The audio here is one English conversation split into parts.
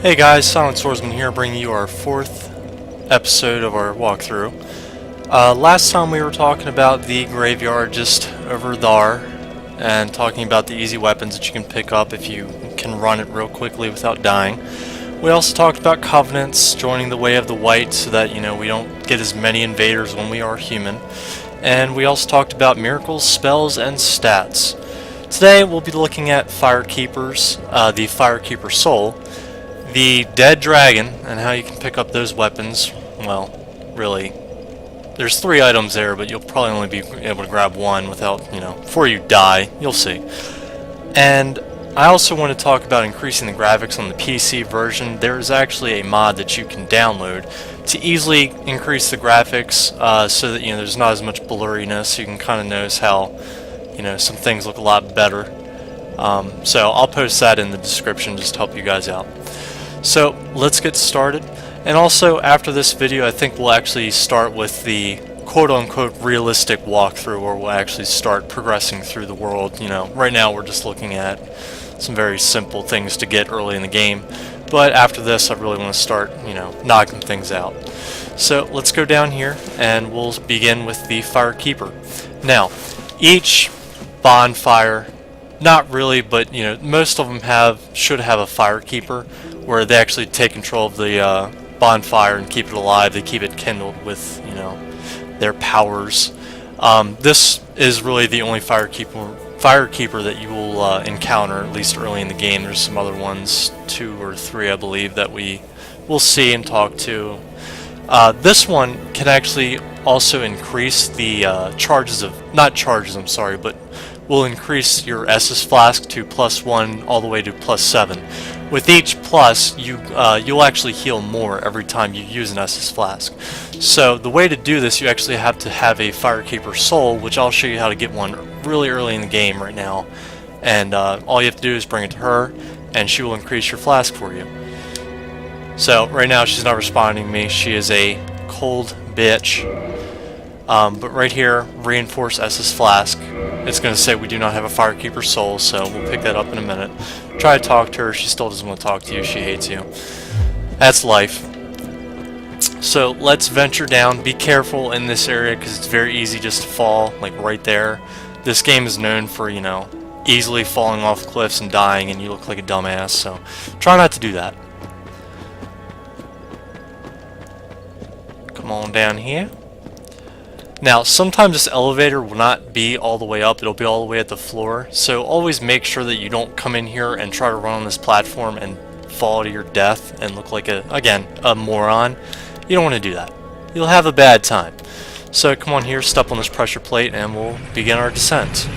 Hey guys, Silent Swordsman here, bringing you our fourth episode of our walkthrough. Last time we were talking about the graveyard just over there, and talking about the easy weapons that you can pick up if you can run it real quickly without dying. We also talked about covenants, joining the way of the white so that, we don't get as many invaders when we are human. And we also talked about miracles, spells, and stats. Today we'll be looking at firekeepers, the firekeeper soul, the Undead Dragon, and how you can pick up those weapons. Well, really, there's 3 items there, but you'll probably only be able to grab one without, before you die. You'll see. And I also want to talk about increasing the graphics on the PC version. There's actually a mod that you can download to easily increase the graphics so that, there's not as much blurriness. You can kind of notice how, some things look a lot better. So I'll post that in the description just to help you guys out. So let's get started, and also after this video I think we'll actually start with the quote-unquote realistic walkthrough where we'll actually start progressing through the world. Right now we're just looking at some very simple things to get early in the game, but after this I really want to start, knocking things out. So let's go down here and we'll begin with the Firekeeper. Now, each bonfire, not really, but most of them should have a Firekeeper, where they actually take control of the bonfire and keep it alive. They keep it kindled with, their powers. This is really the only firekeeper that you will encounter, at least early in the game. There's some other ones, 2 or 3, I believe, that we will see and talk to. This one can actually also increase the but will increase your Estus flask to +1 all the way to +7. With each plus, you'll actually heal more every time you use an Estus flask. So the way to do this, you actually have to have a Firekeeper soul, which I'll show you how to get one really early in the game right now. And all you have to do is bring it to her, and she will increase your flask for you. So right now she's not responding to me. She is a cold bitch. But right here, reinforce Estus flask. It's going to say we do not have a Firekeeper soul, so we'll pick that up in a minute. Try to talk to her. She still doesn't want to talk to you. She hates you. That's life. So let's venture down. Be careful in this area because it's very easy just to fall, like right there. This game is known for, easily falling off cliffs and dying, and you look like a dumbass, so try not to do that. Come on down here. Now, sometimes this elevator will not be all the way up, it'll be all the way at the floor, so always make sure that you don't come in here and try to run on this platform and fall to your death and look like, a moron. You don't want to do that. You'll have a bad time. So come on here, step on this pressure plate, and we'll begin our descent.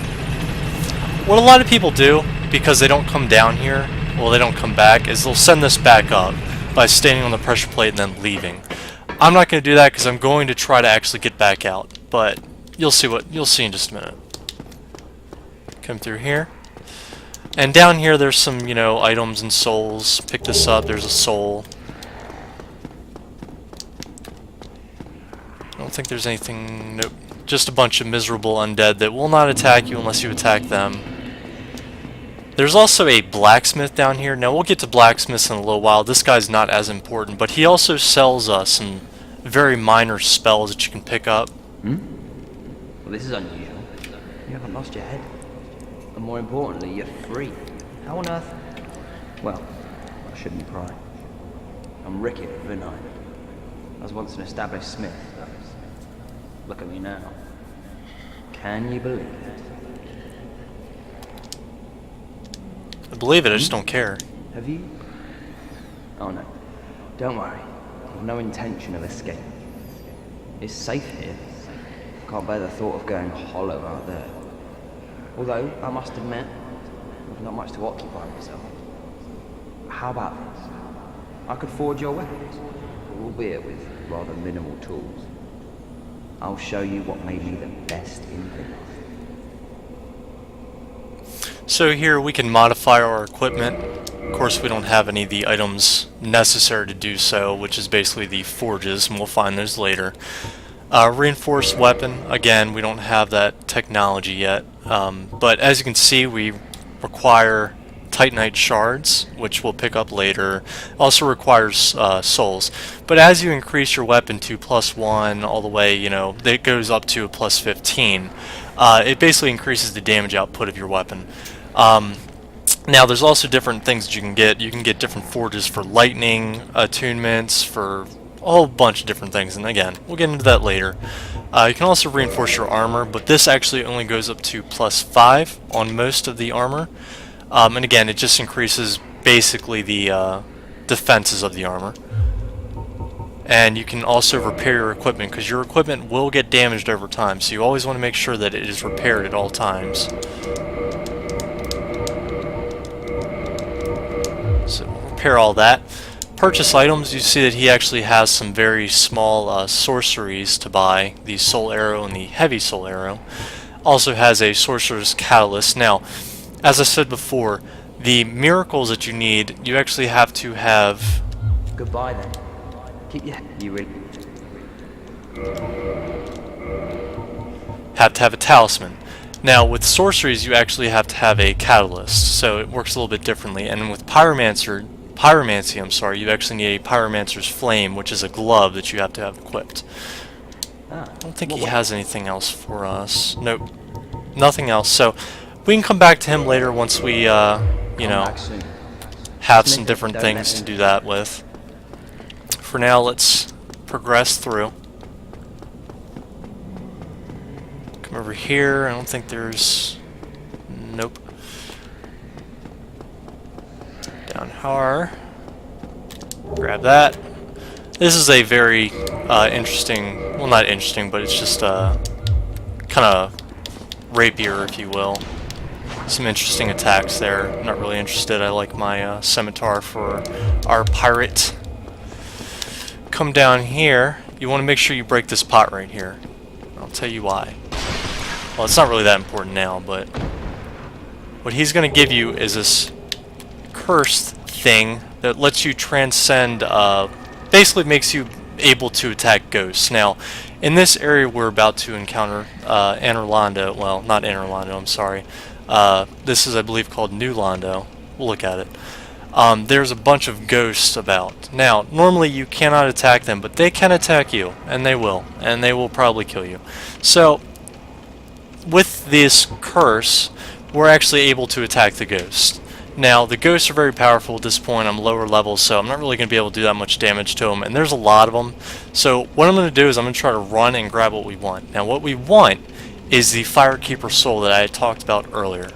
What a lot of people do, because they don't come down here, well, they don't come back, is they'll send this back up by standing on the pressure plate and then leaving. I'm not going to do that because I'm going to try to actually get back out, but you'll see in just a minute. Come through here, and down here there's some items and souls. Pick this up. There's a soul. I don't think there's anything. Nope. Just a bunch of miserable undead that will not attack you unless you attack them. There's also a blacksmith down here. Now we'll get to blacksmiths in a little while. This guy's not as important, but he also sells us some very minor spells that you can pick up. Well, this is unusual. You haven't lost your head. And more importantly, you're free. How on earth? Well, I shouldn't pry. I'm Ricky Vinine. I was once an established smith. Look at me now. Can you believe it? I believe it, I just don't care. Have you? Oh no. Don't worry. I've no intention of escape. It's safe here. Can't bear the thought of going hollow out there. Although, I must admit, I've not much to occupy myself. How about this? I could forge your weapons, albeit with rather minimal tools. I'll show you what made me the best in things. So here we can modify our equipment. Of course we don't have any of the items necessary to do so, which is basically the forges, and we'll find those later. Reinforced weapon, again, we don't have that technology yet, but as you can see we require Titanite shards, which we'll pick up later. Also requires souls. But as you increase your weapon to +1 all the way, you know, it goes up to a +15. It basically increases the damage output of your weapon. Now there's also different things that you can get. You can get different forges for lightning attunements, for a whole bunch of different things, and again, we'll get into that later. You can also reinforce your armor, but this actually only goes up to +5 on most of the armor. And again, it just increases basically the defenses of the armor. And you can also repair your equipment, because your equipment will get damaged over time, so you always want to make sure that it is repaired at all times. So we'll repair all that. Purchase items, you see that he actually has some very small sorceries to buy, the Soul Arrow and the Heavy Soul Arrow. Also has a Sorcerer's Catalyst. Now, as I said before, the miracles that you need, you actually have to have... Goodbye then. Keep your... You really... have to have a talisman. Now, with sorceries, you actually have to have a catalyst, so it works a little bit differently. And with pyromancy, I'm sorry, you actually need a pyromancer's flame, which is a glove that you have to have equipped. I don't think he has anything else for us. Nope, nothing else. So we can come back to him later once we, you know, have some different things to do that with. For now, let's progress through. Come over here. I don't think there's... Nope. Down here. Grab that. This is a very interesting... Well, not interesting, but it's just kind of rapier, if you will. Some interesting attacks there. I'm not really interested. I like my scimitar for our pirate. Come down here. You want to make sure you break this pot right here. I'll tell you why. Well, it's not really that important now, but what he's going to give you is this cursed thing that lets you transcend, basically makes you able to attack ghosts. Now, in this area we're about to encounter Londo. Well, not Londo, I'm sorry. This is, I believe, called New Londo. We'll look at it. There's a bunch of ghosts about. Now, normally you cannot attack them, but they can attack you, and they will probably kill you. So, with this curse, we're actually able to attack the ghost. Now, the ghosts are very powerful at this point. I'm lower level, so I'm not really going to be able to do that much damage to them, and there's a lot of them. So what I'm going to do is I'm going to try to run and grab what we want. Now, what we want is the firekeeper soul that I had talked about earlier.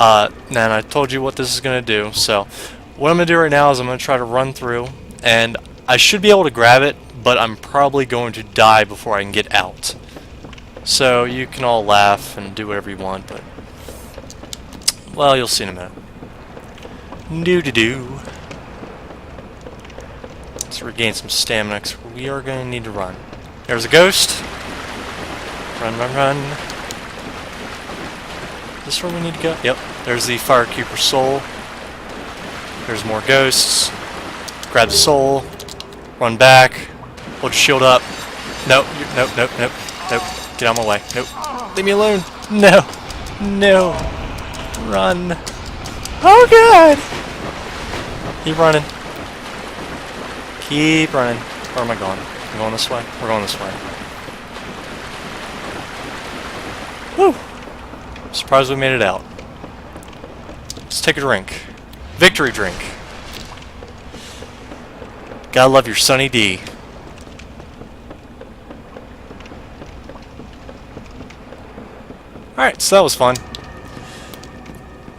And I told you what this is going to do, so what I'm going to do right now is I'm going to try to run through, and I should be able to grab it, but I'm probably going to die before I can get out. So you can all laugh and do whatever you want, but... well, you'll see in a minute. Do-do-do. Let's regain some stamina, because we are going to need to run. There's a ghost. Run, run, run. Is this where we need to go? Yep. There's the firekeeper soul. There's more ghosts. Grab the soul. Run back. Hold your shield up. Nope. Nope, nope, nope, nope. Get out of my way. Nope. Leave me alone. No. No. Run. Oh god! Keep running. Keep running. Where am I going? I'm going this way? We're going this way. Woo! Surprised we made it out. Let's take a drink. Victory drink. Gotta love your Sunny D. Alright, so that was fun.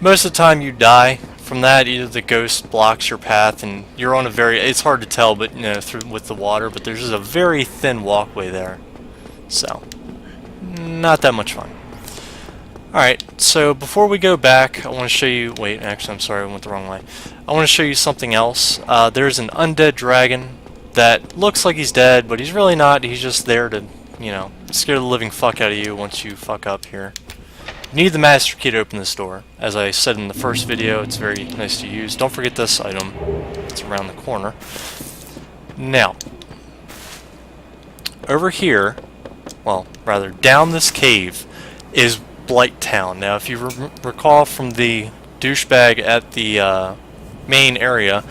Most of the time you die from that. Either the ghost blocks your path and you're on a very... it's hard to tell, but you know, through with the water, but there's just a very thin walkway there. So, not that much fun. Alright, so before we go back, I want to show you... wait, actually, I'm sorry, I went the wrong way. I want to show you something else. There's an Undead Dragon that looks like he's dead, but he's really not. He's just there to, you know, scare the living fuck out of you once you fuck up here. You need the master key to open this door. As I said in the first video, it's very nice to use. Don't forget this item. It's around the corner. Now, over here, well, rather, down this cave is Blight Town. Now, if you recall from the douchebag at the main area,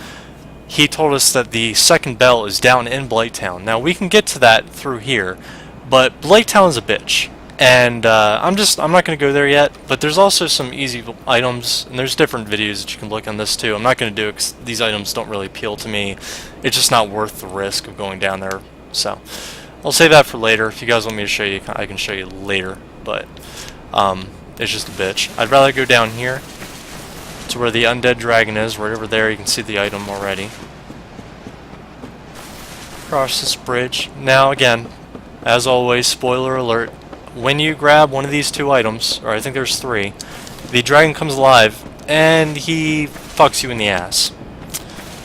he told us that the second bell is down in Blighttown. Now we can get to that through here, but Blighttown is a bitch, and I'm not going to go there yet. But there's also some easy items, and there's different videos that you can look on this too. I'm not going to do it because these items don't really appeal to me. It's just not worth the risk of going down there. So I'll save that for later. If you guys want me to show you, I can show you later. But it's just a bitch. I'd rather go down here to where the Undead Dragon is, right over there. You can see the item already. Cross this bridge. Now again, as always, spoiler alert, when you grab one of these two items, or I think there's three, the dragon comes alive and he fucks you in the ass.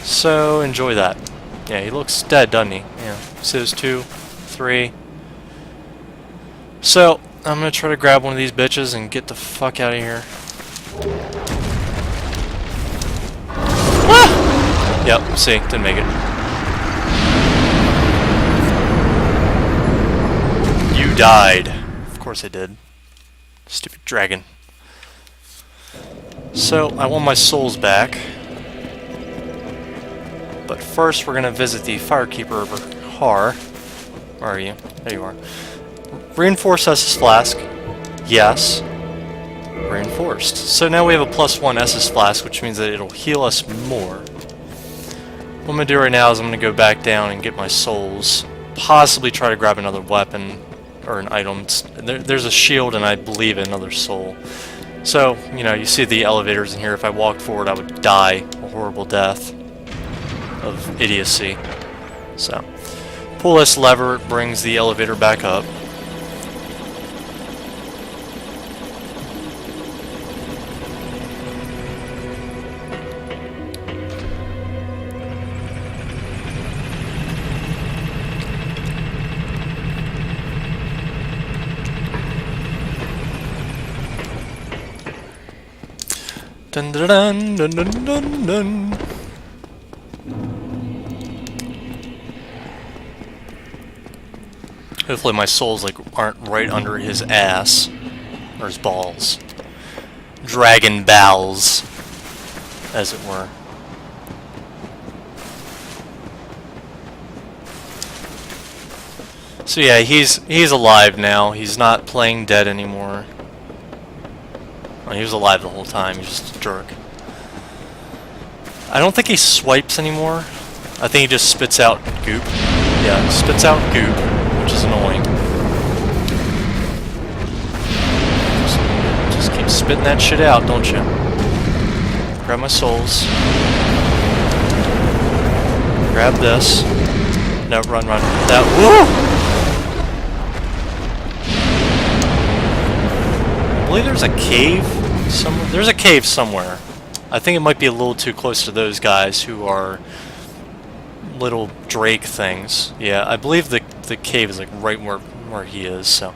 So enjoy that. Yeah, he looks dead, doesn't he? Yeah. See those 2, 3. So I'm gonna try to grab one of these bitches and get the fuck out of here. Ah! Yep, see, didn't make it. You died. Of course I did. Stupid dragon. So, I want my souls back. But first we're gonna visit the firekeeper over Har. Where are you? There you are. Reinforced Estus Flask. Yes. Reinforced. So now we have a +1 Estus Flask, which means that it'll heal us more. What I'm going to do right now is I'm going to go back down and get my souls. Possibly try to grab another weapon or an item. There's a shield and I believe another soul. So, you know, you see the elevators in here. If I walked forward, I would die a horrible death of idiocy. So, pull this lever, it brings the elevator back up. Dun dun dun dun dun dun dun. Hopefully my souls aren't right under his ass or his balls. Dragon bowels, as it were. So yeah, he's alive now. He's not playing dead anymore. Well, he was alive the whole time. He's just a jerk. I don't think he swipes anymore. I think he just spits out goop. Yeah, spits out goop, which is annoying. Just keep spitting that shit out, don't you? Grab my souls. Grab this. No, run. That. Woo! I believe there's a cave somewhere. There's a cave somewhere. I think it might be a little too close to those guys who are little drake things. Yeah, I believe the cave is like right where he is. So,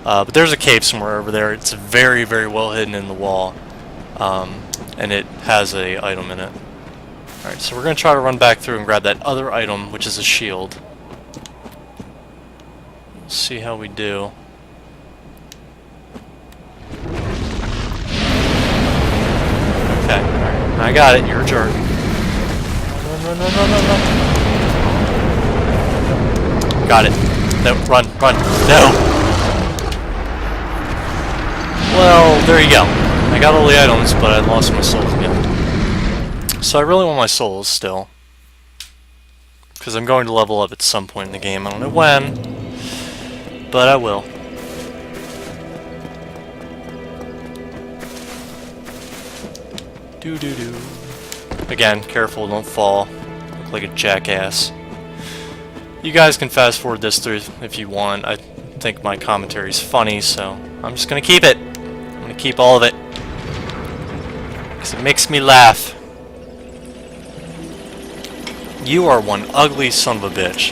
but there's a cave somewhere over there. It's very, very well hidden in the wall, and it has a item in it. All right, so we're gonna try to run back through and grab that other item, which is a shield. We'll see how we do. Okay, alright. I got it, you're a jerk. Run. Got it. No, run. No! Well, there you go. I got all the items, but I lost my souls again. So I really want my souls still. Because I'm going to level up at some point in the game. I don't know when, but I will. Do. Again, careful, don't fall. Look like a jackass. You guys can fast forward this through if you want. I think my commentary is funny, so I'm just gonna keep it. I'm gonna keep all of it. Because it makes me laugh. You are one ugly son of a bitch.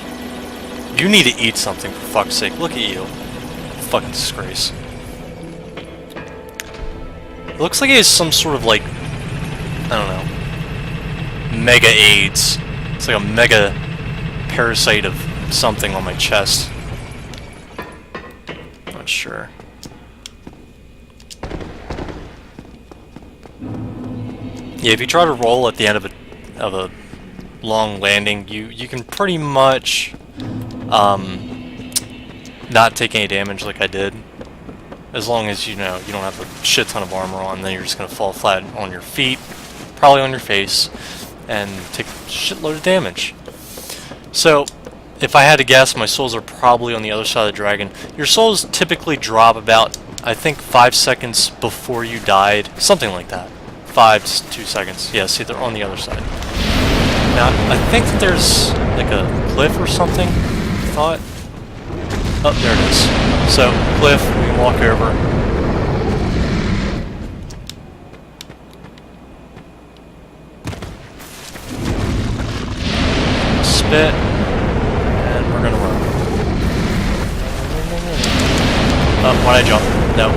You need to eat something, for fuck's sake. Look at you. Fucking disgrace. It looks like he has some sort of like, I don't know, mega AIDS. It's like a mega parasite of something on my chest. Not sure. Yeah, if you try to roll at the end of a long landing, you can pretty much not take any damage like I did. As long as you know you don't have a shit ton of armor on, then you're just gonna fall flat on your feet, probably on your face, and take a shitload of damage. So, if I had to guess, my souls are probably on the other side of the dragon. Your souls typically drop about, I think, 5 seconds before you died, something like that. 5 to 2 seconds. Yeah, see, they're on the other side. Now, I think that there's like a cliff or something. I thought. Oh, there it is. So, cliff, we can walk over. Spit. And we're gonna run. Oh, why'd I jump? No.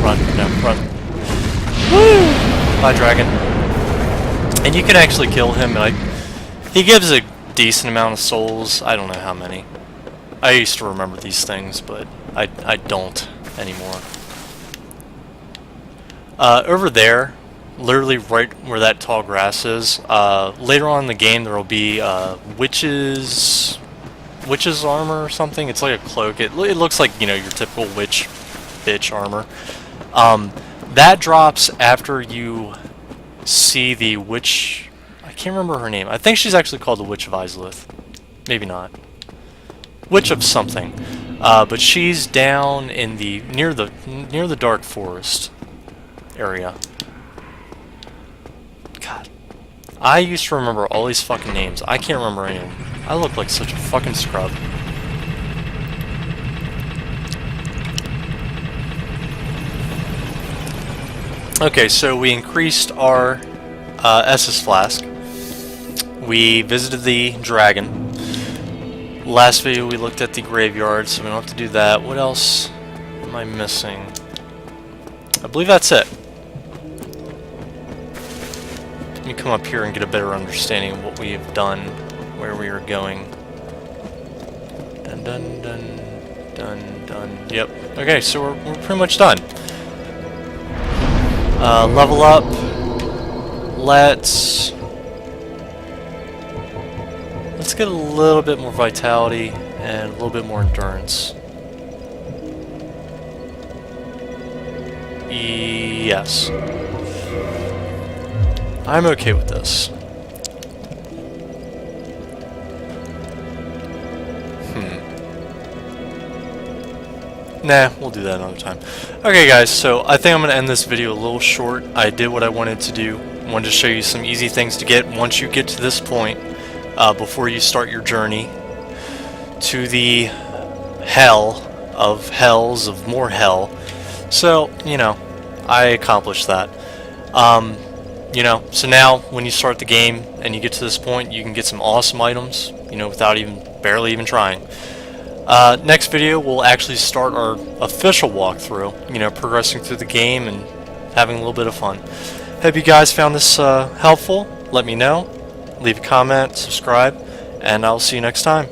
Run, run. Woo! Bye, dragon. And you can actually kill him, and he gives a decent amount of souls. I don't know how many. I used to remember these things, but I don't anymore. Over there, literally right where that tall grass is, later on in the game there will be witch's armor or something. It's like a cloak. It looks like, you know, your typical witch bitch armor. That drops after you see the witch. I can't remember her name. I think she's actually called the Witch of Izalith. Maybe not. Witch of something. But she's down in the near the dark forest area. God, I used to remember all these fucking names. I can't remember any of them. I look like such a fucking scrub. Okay, so we increased our Estus flask. We visited the dragon. Last video we looked at the graveyard, so we don't have to do that. What else am I missing? I believe that's it. Let me come up here and get a better understanding of what we have done, where we are going. Dun dun dun dun dun. Yep. Okay, so we're pretty much done. Level up. Let's get a little bit more vitality and a little bit more endurance. Yes. I'm okay with this. Nah, we'll do that another time. Okay guys, so I think I'm going to end this video a little short. I did what I wanted to do. I wanted to show you some easy things to get once you get to this point, before you start your journey to the hell of hells of more hell. So, you know, I accomplished that. You know, so now when you start the game and you get to this point, you can get some awesome items, you know, without barely even trying. Next video, we'll actually start our official walkthrough, you know, progressing through the game and having a little bit of fun. Hope you guys found this helpful. Let me know. Leave a comment, subscribe, and I'll see you next time.